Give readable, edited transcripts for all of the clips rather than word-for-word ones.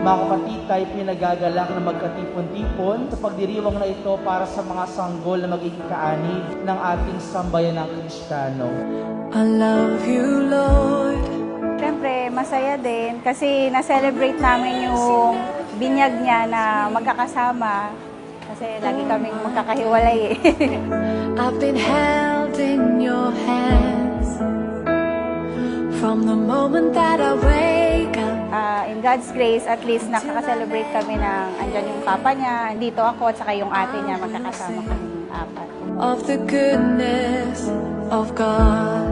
Mga kapatid, tayo pinagagalak na magkatipon-tipon sa pagdiriwang na ito para sa mga sanggol na magiging kaanib ng ating sambayanang Kristiyano. I love you, Lord. Siyempre, masaya din kasi na-celebrate namin yung binyag niya na magkakasama. Kasi lagi kaming magkakahiwalay eh. I've been held in your hands from the moment that I wake up. In God's grace, at least nakaka-celebrate kami ng andyan yung papa niya, dito ako, at saka yung ate niya, magkakasama kami apat. Of the goodness of God.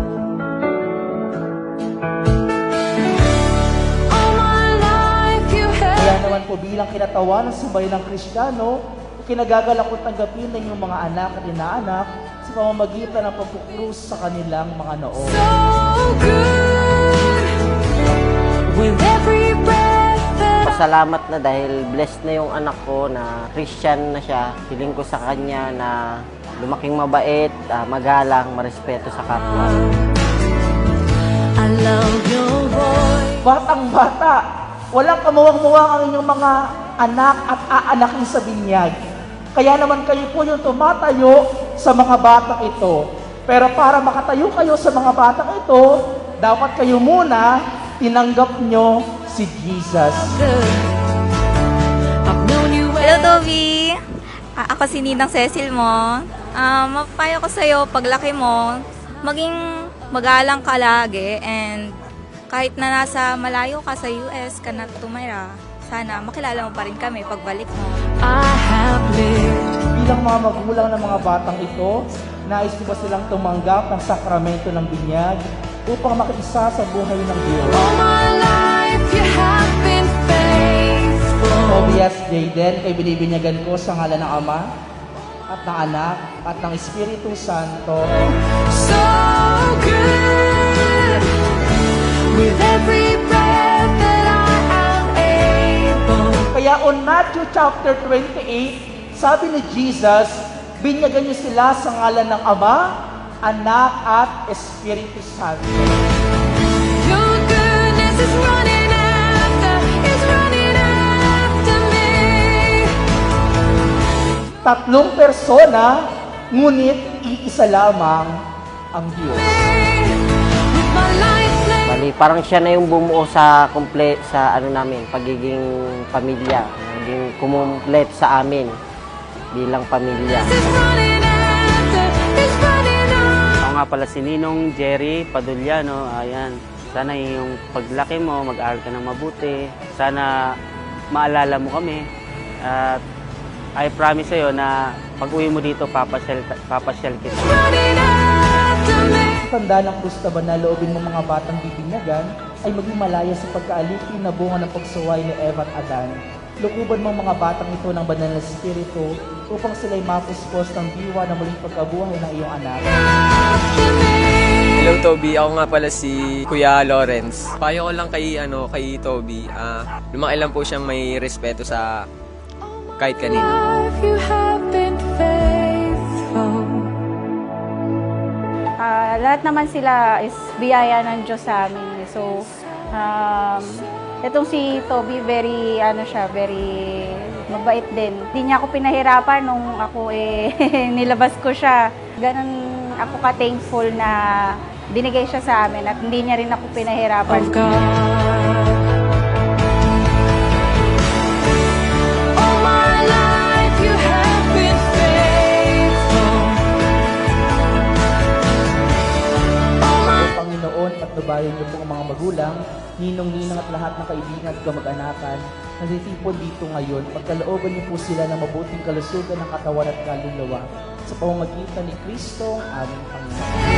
All my life you have. Kaya naman po bilang kinatawan ng sambayanang Kristiyano, kinagagalak ko tanggapin ng inyong mga anak at inaanak sa pamamagitan ng pagkukrus sa kanilang mga noo. So good with every breath that Pasalamat na dahil blessed na yung anak ko na Christian na siya. Hiling ko sa kanya na lumaking mabait, magalang, marespeto sa kapwa. I love your voice. Batang-bata, walang kamuwang-muwang ang inyong mga anak at aanakin sa binyag. Kaya naman kayo po yung tumatayo sa mga batang ito. Pero para makatayo kayo sa mga batang ito, dapat kayo muna tinanggap nyo si Jesus. I've known you Hello, Toby! Ako si Ninang Cecil mo. Mapapayo ko sa'yo, paglaki mo, maging magalang ka lagi, and kahit na nasa malayo ka sa US ka na tumira, sana makilala mo pa rin kami pagbalik mo. I have lived. Bilang mga magulang ng mga batang ito, nais ko ba silang tumanggap ng sakramento ng binyag upang makiisa sa buhay ng Diyos? All my life you have been faithful. Tobias Jayden, kay binibinyagan ko sa ngalan ng Ama at ng Anak at ng Espiritu Santo. So good with every breath that I am able. Kaya on Matthew chapter 28, sabi ni Jesus, binyagan niyo sila sa ngalan ng Ama, Anak at Espiritu Santo. Your goodness is running after me. Tatlong persona, ngunit iisa lamang ang Diyos. With my life laid Bali, parang siya na yung bumuo sa namin, pagiging pamilya, naging kumumplet sa amin bilang pamilya. is running after, is running after. Ako nga pala si Ninong Jerry Paduliano. Ayan. Sana yung paglaki mo, mag-aaral ka ng mabuti. Sana maalala mo kami. At I promise sa'yo na pag-uwi mo dito, papasyal kita. Running after me. Tanda ng Kristaba na loobin ng mga batang bibinyagan ay maging malaya sa pagkaalipin na bunga ng pagsuway ni Eva at Adan. Lukuban mong mga batang ito ng banal na Espiritu upang sila'y mapuspos ng diwa na muling pagkabuhay ng iyong anak. Hello Toby, ako nga pala si Kuya Lawrence. Payo ko lang kay Toby, lumaki lang po siyang may respeto sa kahit kanino. Life you have been faithful. Lahat naman sila is biyaya ng Diyos sa amin. So, itong si Toby, very mabait din. Hindi niya ako pinahirapan nung ako nilabas ko siya. Ganon ako ka-thankful na binigay siya sa amin at hindi niya rin ako pinahirapan. Of God. All my life you have been faithful. All my O Panginoon, patnubayan niyo po ang mga magulang, ninong-ninang at lahat ng kaibigan at kamag-anakan na natitipon dito ngayon. Pagkalooban niyo po sila ng mabuting kalusugan ng katawan at kaluluwa sa pamamagitan ni Kristo ang aming Panginoon.